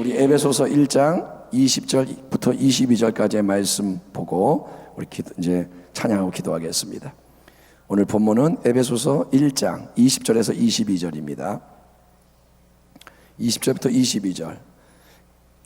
우리 에베소서 1장 20절부터 22절까지의 말씀 보고 우리 이제 찬양하고 기도하겠습니다. 오늘 본문은 에베소서 1장 20절에서 22절입니다. 20절부터 22절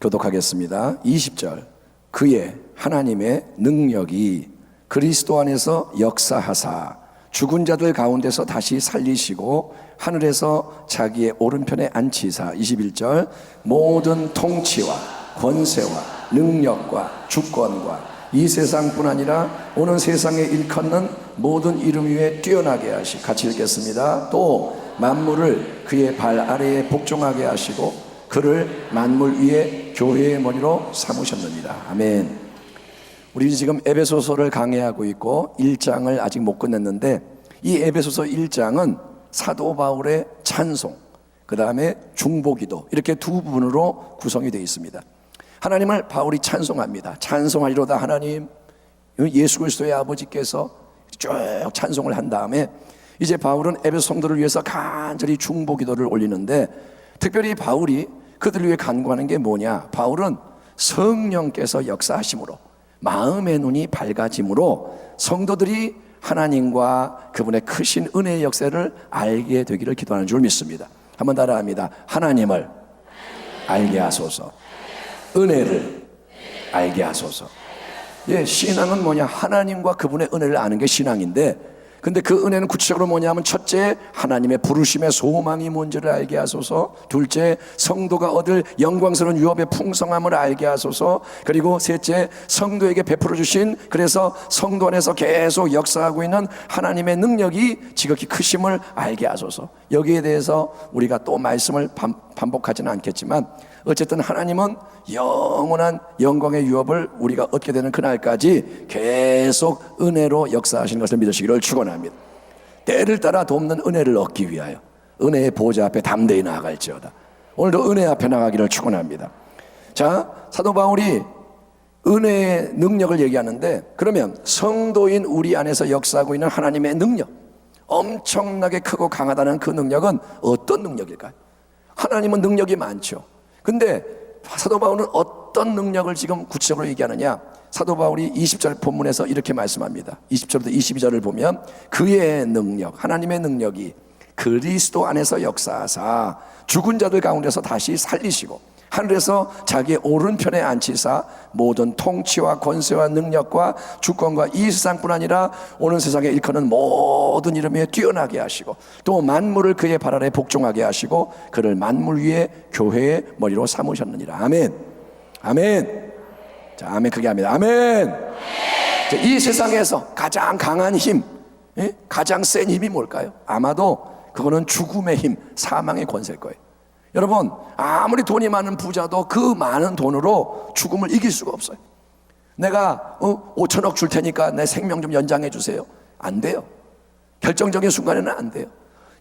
교독하겠습니다. 20절, 그의 하나님의 능력이 그리스도 안에서 역사하사 죽은 자들 가운데서 다시 살리시고 하늘에서 자기의 오른편에 앉히사. 21절, 모든 통치와 권세와 능력과 주권과 이 세상뿐 아니라 오는 세상에 일컫는 모든 이름 위에 뛰어나게 하시. 같이 읽겠습니다. 또 만물을 그의 발 아래에 복종하게 하시고 그를 만물 위에 교회의 머리로 삼으셨느니라. 아멘. 우리 지금 에베소서를 강해하고 있고 1장을 아직 못 끝냈는데, 이 에베소서 1장은 사도 바울의 찬송, 그 다음에 중보기도, 이렇게 두 부분으로 구성이 되어 있습니다. 하나님을 바울이 찬송합니다. 찬송하리로다 하나님, 예수 그리스도의 아버지께서 쭉 찬송을 한 다음에 이제 바울은 에베소 성도를 위해서 간절히 중보기도를 올리는데, 특별히 바울이 그들을 위해 간구하는 게 뭐냐? 바울은 성령께서 역사하심으로 마음의 눈이 밝아짐으로 성도들이 하나님과 그분의 크신 은혜의 역사를 알게 되기를 기도하는 줄 믿습니다. 한번 따라합니다. 하나님을 알게 하소서, 은혜를 알게 하소서. 예, 신앙은 뭐냐? 하나님과 그분의 은혜를 아는 게 신앙인데, 근데 그 은혜는 구체적으로 뭐냐면, 첫째, 하나님의 부르심의 소망이 뭔지를 알게 하소서. 둘째, 성도가 얻을 영광스러운 유업의 풍성함을 알게 하소서. 그리고 셋째, 성도에게 베풀어 주신, 그래서 성도 안에서 계속 역사하고 있는 하나님의 능력이 지극히 크심을 알게 하소서. 여기에 대해서 우리가 또 말씀을 반복하지는 않겠지만, 어쨌든 하나님은 영원한 영광의 유업을 우리가 얻게 되는 그날까지 계속 은혜로 역사하시는 것을 믿으시기를 축원합니다. 때를 따라 돕는 은혜를 얻기 위하여 은혜의 보좌 앞에 담대히 나아갈지어다. 오늘도 은혜 앞에 나가기를 축원합니다. 자, 사도 바울이 은혜의 능력을 얘기하는데, 그러면 성도인 우리 안에서 역사하고 있는 하나님의 능력, 엄청나게 크고 강하다는 그 능력은 어떤 능력일까요? 하나님은 능력이 많죠. 근데 사도 바울은 어떤 능력을 지금 구체적으로 얘기하느냐? 사도 바울이 20절 본문에서 이렇게 말씀합니다. 20절부터 22절을 보면, 그의 능력, 하나님의 능력이 그리스도 안에서 역사하사 죽은 자들 가운데서 다시 살리시고 하늘에서 자기의 오른편에 앉히사 모든 통치와 권세와 능력과 주권과 이 세상뿐 아니라 오는 세상에 일컫는 모든 이름 위에 뛰어나게 하시고 또 만물을 그의 발 아래 복종하게 하시고 그를 만물 위에 교회의 머리로 삼으셨느니라. 아멘. 아멘. 자, 아멘 크게 합니다. 아멘. 자, 이 세상에서 가장 강한 힘, 가장 센 힘이 뭘까요? 아마도 그거는 죽음의 힘, 사망의 권세일 거예요. 여러분, 아무리 돈이 많은 부자도 그 많은 돈으로 죽음을 이길 수가 없어요. 내가 5천억 줄 테니까 내 생명 좀 연장해 주세요. 안 돼요. 결정적인 순간에는 안 돼요.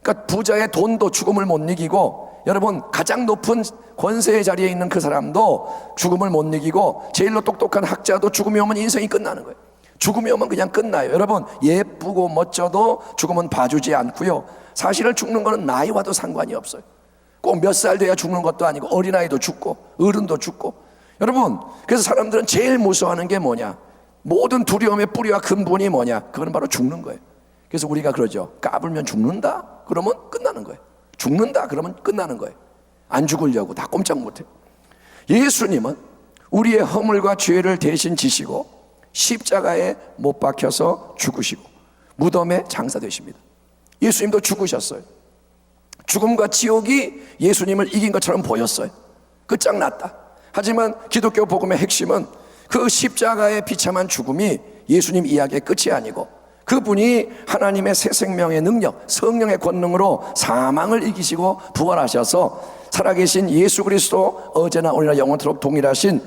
그러니까 부자의 돈도 죽음을 못 이기고, 여러분, 가장 높은 권세의 자리에 있는 그 사람도 죽음을 못 이기고, 제일로 똑똑한 학자도 죽음이 오면 인생이 끝나는 거예요. 죽음이 오면 그냥 끝나요. 여러분, 예쁘고 멋져도 죽음은 봐주지 않고요. 사실은 죽는 거는 나이와도 상관이 없어요. 꼭 몇 살 돼야 죽는 것도 아니고 어린아이도 죽고 어른도 죽고. 여러분, 그래서 사람들은 제일 무서워하는 게 뭐냐? 모든 두려움의 뿌리와 근본이 뭐냐? 그건 바로 죽는 거예요. 그래서 우리가 그러죠. 까불면 죽는다? 그러면 끝나는 거예요. 죽는다? 그러면 끝나는 거예요. 안 죽으려고 다 꼼짝 못해요. 예수님은 우리의 허물과 죄를 대신 지시고 십자가에 못 박혀서 죽으시고 무덤에 장사되십니다. 예수님도 죽으셨어요. 죽음과 지옥이 예수님을 이긴 것처럼 보였어요. 끝장났다. 하지만 기독교 복음의 핵심은 그 십자가의 비참한 죽음이 예수님 이야기의 끝이 아니고, 그분이 하나님의 새 생명의 능력, 성령의 권능으로 사망을 이기시고 부활하셔서 살아계신 예수 그리스도, 어제나 오늘나 영원토록 동일하신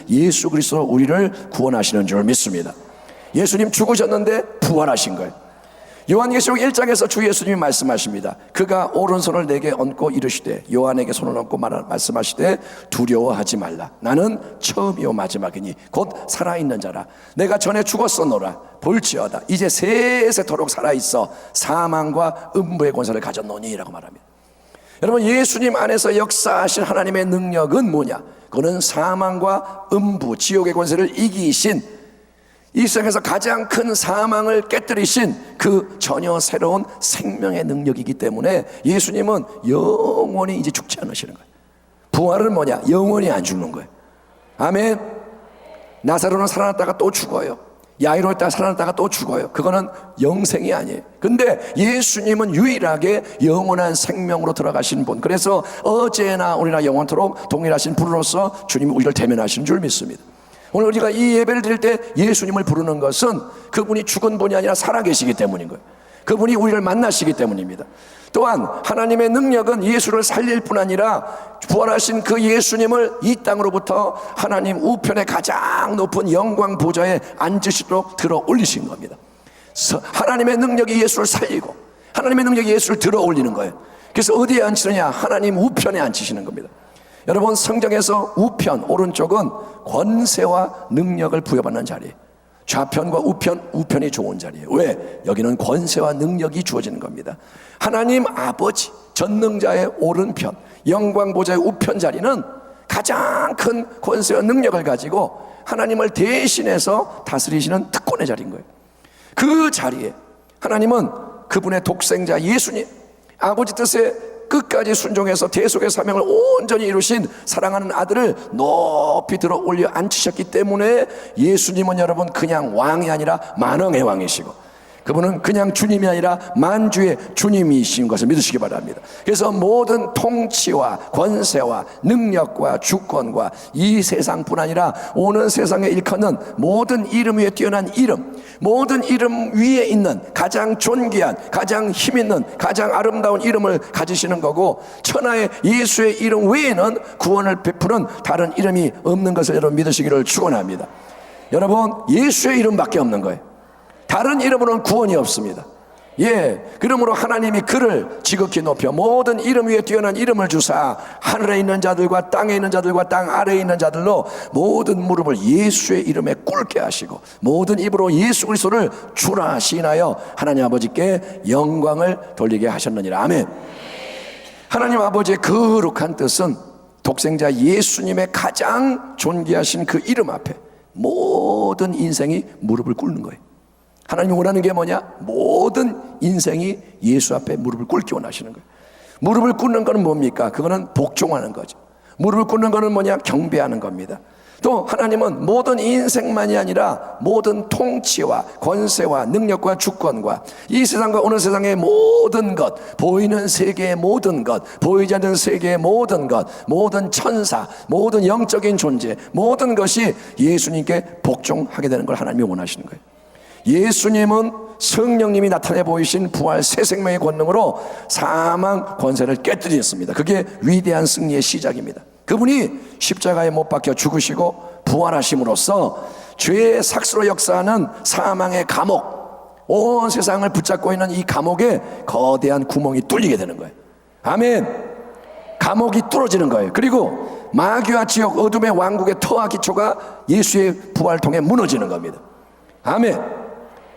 예수 그리스도 우리를 구원하시는 줄 믿습니다. 예수님 죽으셨는데 부활하신 거예요. 요한계시록 1장에서 주 예수님이 말씀하십니다. 그가 오른손을 내게 얹고 이르시되, 요한에게 손을 얹고 말씀하시되, 두려워하지 말라. 나는 처음이요 마지막이니 곧 살아있는 자라. 내가 전에 죽었었노라. 볼지어다 이제 세세토록 살아있어 사망과 음부의 권세를 가졌노니 라고 말합니다. 여러분, 예수님 안에서 역사하신 하나님의 능력은 뭐냐? 그거는 사망과 음부, 지옥의 권세를 이기신, 이 세상에서 가장 큰 사망을 깨뜨리신 그 전혀 새로운 생명의 능력이기 때문에 예수님은 영원히 이제 죽지 않으시는 거예요. 부활은 뭐냐? 영원히 안 죽는 거예요. 아멘. 나사로는 살아났다가 또 죽어요. 야이로였다가 살아났다가 또 죽어요. 그거는 영생이 아니에요. 근데 예수님은 유일하게 영원한 생명으로 들어가신 분. 그래서 어제나 오늘이나 영원토록 동일하신 분으로서 주님이 우리를 대면하시는 줄 믿습니다. 오늘 우리가 이 예배를 드릴 때 예수님을 부르는 것은 그분이 죽은 분이 아니라 살아계시기 때문인 거예요. 그분이 우리를 만나시기 때문입니다. 또한 하나님의 능력은 예수를 살릴 뿐 아니라 부활하신 그 예수님을 이 땅으로부터 하나님 우편의 가장 높은 영광 보좌에 앉으시도록 들어 올리신 겁니다. 하나님의 능력이 예수를 살리고 하나님의 능력이 예수를 들어 올리는 거예요. 그래서 어디에 앉히느냐? 하나님 우편에 앉히시는 겁니다. 여러분, 성경에서 우편, 오른쪽은 권세와 능력을 부여받는 자리예요. 좌편과 우편, 우편이 좋은 자리예요. 왜? 여기는 권세와 능력이 주어지는 겁니다. 하나님 아버지 전능자의 오른편, 영광 보좌의 우편 자리는 가장 큰 권세와 능력을 가지고 하나님을 대신해서 다스리시는 특권의 자리인 거예요. 그 자리에 하나님은 그분의 독생자 예수님, 아버지 뜻에 끝까지 순종해서 대속의 사명을 온전히 이루신 사랑하는 아들을 높이 들어 올려 앉히셨기 때문에 예수님은 여러분 그냥 왕이 아니라 만왕의 왕이시고, 그분은 그냥 주님이 아니라 만주의 주님이신 것을 믿으시기 바랍니다. 그래서 모든 통치와 권세와 능력과 주권과 이 세상뿐 아니라 오는 세상에 일컫는 모든 이름 위에 뛰어난 이름, 모든 이름 위에 있는 가장 존귀한, 가장 힘있는, 가장 아름다운 이름을 가지시는 거고, 천하의 예수의 이름 외에는 구원을 베푸는 다른 이름이 없는 것을 여러분 믿으시기를 축원합니다. 여러분, 예수의 이름밖에 없는 거예요. 다른 이름으로는 구원이 없습니다. 그러므로 하나님이 그를 지극히 높여 모든 이름 위에 뛰어난 이름을 주사 하늘에 있는 자들과 땅에 있는 자들과 땅 아래에 있는 자들로 모든 무릎을 예수의 이름에 꿇게 하시고 모든 입으로 예수 그리스도를 주라 시인하여 하나님 아버지께 영광을 돌리게 하셨느니라. 아멘. 하나님 아버지의 거룩한 뜻은 독생자 예수님의 가장 존귀하신 그 이름 앞에 모든 인생이 무릎을 꿇는 거예요. 하나님이 원하는 게 뭐냐? 모든 인생이 예수 앞에 무릎을 꿇기 원하시는 거예요. 무릎을 꿇는 거는 뭡니까? 그거는 복종하는 거죠. 무릎을 꿇는 거는 뭐냐? 경배하는 겁니다. 또 하나님은 모든 인생만이 아니라 모든 통치와 권세와 능력과 주권과 이 세상과 어느 세상의 모든 것, 보이는 세계의 모든 것, 보이지 않는 세계의 모든 것, 모든 천사, 모든 영적인 존재, 모든 것이 예수님께 복종하게 되는 걸 하나님이 원하시는 거예요. 예수님은 성령님이 나타내 보이신 부활 새 생명의 권능으로 사망 권세를 깨뜨리셨습니다. 그게 위대한 승리의 시작입니다. 그분이 십자가에 못 박혀 죽으시고 부활하심으로써 죄의 삭스로 역사하는 사망의 감옥, 온 세상을 붙잡고 있는 이 감옥에 거대한 구멍이 뚫리게 되는 거예요. 아멘. 감옥이 뚫어지는 거예요. 그리고 마귀와 지옥 어둠의 왕국의 터와 기초가 예수의 부활을 통해 무너지는 겁니다. 아멘.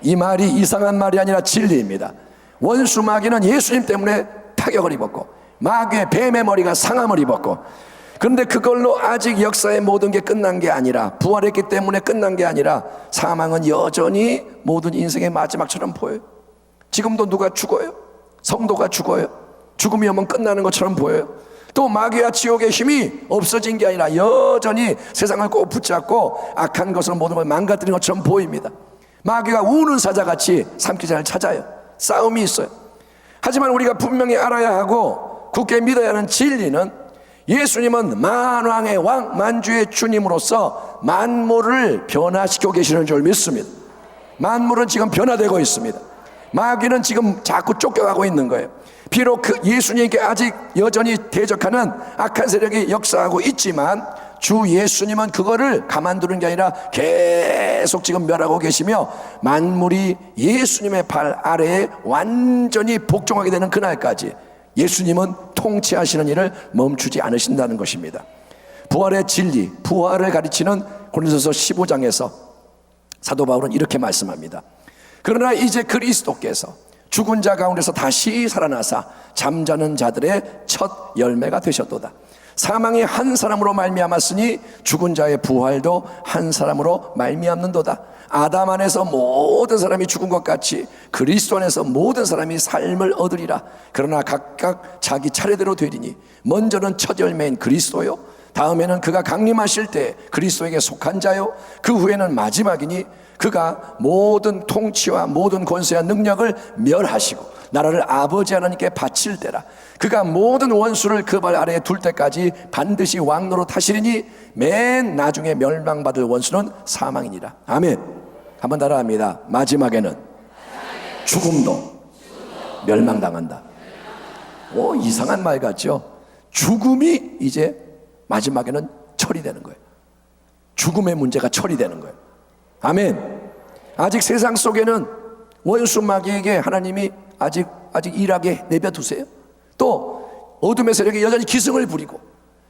이 말이 이상한 말이 아니라 진리입니다. 원수 마귀는 예수님 때문에 타격을 입었고 마귀의 뱀의 머리가 상함을 입었고, 그런데 그걸로 아직 역사의 모든 게 끝난 게 아니라, 부활했기 때문에 끝난 게 아니라 사망은 여전히 모든 인생의 마지막처럼 보여요. 지금도 누가 죽어요? 성도가 죽어요. 죽음이 오면 끝나는 것처럼 보여요. 또 마귀와 지옥의 힘이 없어진 게 아니라 여전히 세상을 꼭 붙잡고 악한 것으로 모든 걸 망가뜨리는 것처럼 보입니다. 마귀가 우는 사자같이 삼키자를 찾아요. 싸움이 있어요. 하지만 우리가 분명히 알아야 하고 굳게 믿어야 하는 진리는 예수님은 만왕의 왕, 만주의 주님으로서 만물을 변화시키고 계시는 줄 믿습니다. 만물은 지금 변화되고 있습니다. 마귀는 지금 자꾸 쫓겨가고 있는 거예요. 비록 그 예수님께 아직 여전히 대적하는 악한 세력이 역사하고 있지만 주 예수님은 그거를 가만두는 게 아니라 계속 지금 멸하고 계시며 만물이 예수님의 발 아래에 완전히 복종하게 되는 그날까지 예수님은 통치하시는 일을 멈추지 않으신다는 것입니다. 부활의 진리, 부활을 가르치는 고린도서 15장에서 사도 바울은 이렇게 말씀합니다. 그러나 이제 그리스도께서 죽은 자 가운데서 다시 살아나사 잠자는 자들의 첫 열매가 되셨도다. 사망이 한 사람으로 말미암았으니 죽은 자의 부활도 한 사람으로 말미암는도다. 아담 안에서 모든 사람이 죽은 것 같이 그리스도 안에서 모든 사람이 삶을 얻으리라. 그러나 각각 자기 차례대로 되리니 먼저는 첫 열매인 그리스도요, 다음에는 그가 강림하실 때 그리스도에게 속한 자요, 그 후에는 마지막이니 그가 모든 통치와 모든 권세와 능력을 멸하시고 나라를 아버지 하나님께 바칠 때라. 그가 모든 원수를 그 발 아래에 둘 때까지 반드시 왕노릇 하시리니 맨 나중에 멸망받을 원수는 사망이니라. 아멘. 한번 따라합니다. 마지막에는 죽음도 멸망당한다. 오, 이상한 말 같죠? 죽음이 이제 마지막에는 처리되는 거예요. 죽음의 문제가 처리되는 거예요. 아멘. 아직 세상 속에는 원수 마귀에게 하나님이 아직 일하게 내버려두세요. 또 어둠의 세력이 여전히 기승을 부리고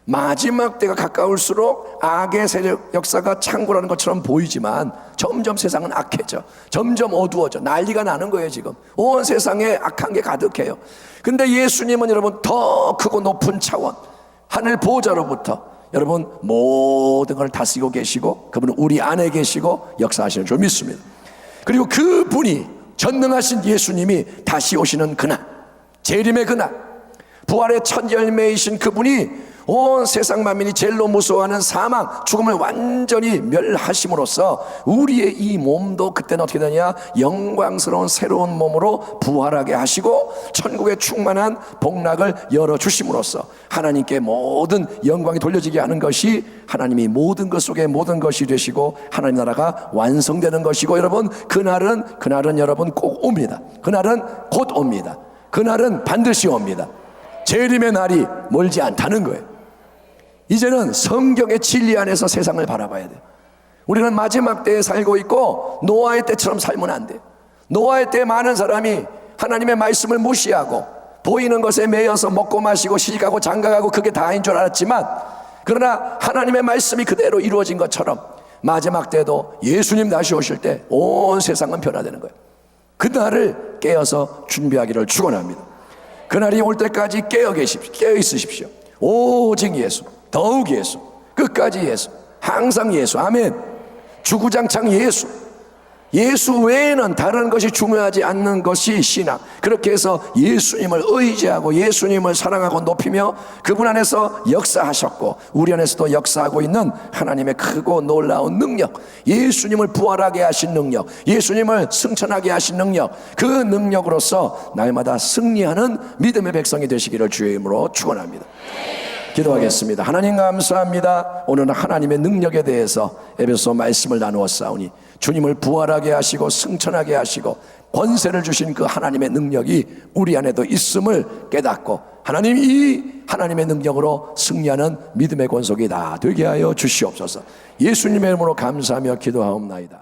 마지막 때가 가까울수록 악의 세력 역사가 창궐하는 것처럼 보이지만 점점 세상은 악해져, 점점 어두워져, 난리가 나는 거예요. 지금 온 세상에 악한 게 가득해요. 근데 예수님은 여러분 더 크고 높은 차원, 하늘 보호자로부터 여러분 모든 걸 다스리고 계시고 그분은 우리 안에 계시고 역사하시는 줄 믿습니다. 그리고 그분이 전능하신 예수님이 다시 오시는 그날, 재림의 그날, 부활의 첫 열매이신 그분이 온 세상 만민이 제일로 무서워하는 사망, 죽음을 완전히 멸하심으로써 우리의 이 몸도 그때는 어떻게 되냐, 영광스러운 새로운 몸으로 부활하게 하시고 천국의 충만한 복락을 열어주심으로써 하나님께 모든 영광이 돌려지게 하는 것이, 하나님이 모든 것 속에 모든 것이 되시고 하나님 나라가 완성되는 것이고, 여러분 그날은 여러분 꼭 옵니다. 그날은 곧 옵니다. 그날은 반드시 옵니다. 재림의 날이 멀지 않다는 거예요. 이제는 성경의 진리 안에서 세상을 바라봐야 돼요. 우리는 마지막 때에 살고 있고 노아의 때처럼 살면 안 돼요. 노아의 때 많은 사람이 하나님의 말씀을 무시하고 보이는 것에 매여서 먹고 마시고 시집가고 장가가고 그게 다인 줄 알았지만, 그러나 하나님의 말씀이 그대로 이루어진 것처럼 마지막 때도 예수님 다시 오실 때 온 세상은 변화되는 거예요. 그날을 깨어서 준비하기를 축원합니다. 그날이 올 때까지 깨어 있으십시오. 오직 예수, 더욱 예수, 끝까지 예수, 항상 예수. 아멘. 주구장창 예수. 예수 외에는 다른 것이 중요하지 않는 것이 신앙. 그렇게 해서 예수님을 의지하고 예수님을 사랑하고 높이며 그분 안에서 역사하셨고 우리 안에서도 역사하고 있는 하나님의 크고 놀라운 능력, 예수님을 부활하게 하신 능력, 예수님을 승천하게 하신 능력, 그 능력으로서 날마다 승리하는 믿음의 백성이 되시기를 주의 이름으로 축원합니다. 기도하겠습니다. 하나님 감사합니다. 오늘은 하나님의 능력에 대해서 에베소 말씀을 나누었사오니 주님을 부활하게 하시고 승천하게 하시고 권세를 주신 그 하나님의 능력이 우리 안에도 있음을 깨닫고 하나님, 이 하나님의 능력으로 승리하는 믿음의 권속이 다 되게 하여 주시옵소서. 예수님의 이름으로 감사하며 기도하옵나이다.